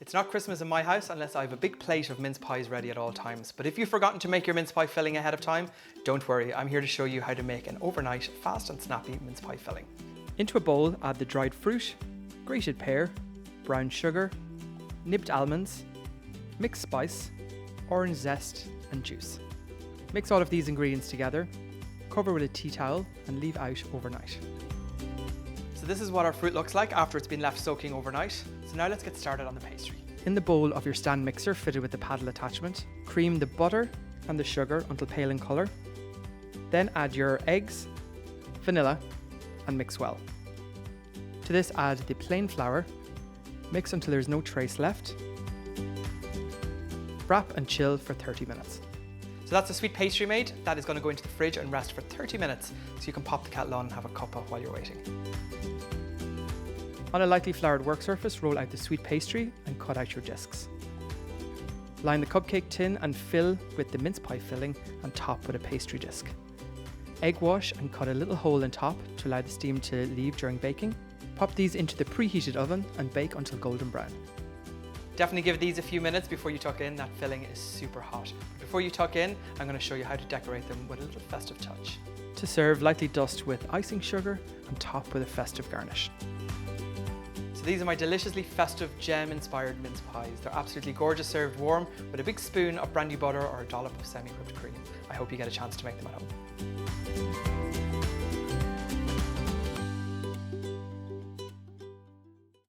It's not Christmas in my house unless I have a big plate of mince pies ready at all times. But if you've forgotten to make your mince pie filling ahead of time, don't worry, I'm here to show you how to make an overnight, fast and snappy mince pie filling. Into a bowl, add the dried fruit, grated pear, brown sugar, nibbed almonds, mixed spice, orange zest and juice. Mix all of these ingredients together, cover with a tea towel and leave out overnight. So this is what our fruit looks like after it's been left soaking overnight. So now let's get started on the pastry. In the bowl of your stand mixer fitted with the paddle attachment, cream the butter and the sugar until pale in colour. Then add your eggs, vanilla and mix well. To this add the plain flour, mix until there is no trace left. Wrap and chill for 30 minutes. So that's the sweet pastry made. That is going to go into the fridge and rest for 30 minutes so you can pop the kettle on and have a cuppa while you're waiting. On a lightly floured work surface, roll out the sweet pastry and cut out your discs. Line the cupcake tin and fill with the mince pie filling and top with a pastry disc. Egg wash and cut a little hole in top to allow the steam to leave during baking. Pop these into the preheated oven and bake until golden brown. Definitely give these a few minutes before you tuck in. That filling is super hot. Before you tuck in, I'm going to show you how to decorate them with a little festive touch. To serve, lightly dust with icing sugar and top with a festive garnish. So these are my deliciously festive gem-inspired mince pies. They're absolutely gorgeous served warm with a big spoon of brandy butter or a dollop of semi-whipped cream. I hope you get a chance to make them at home.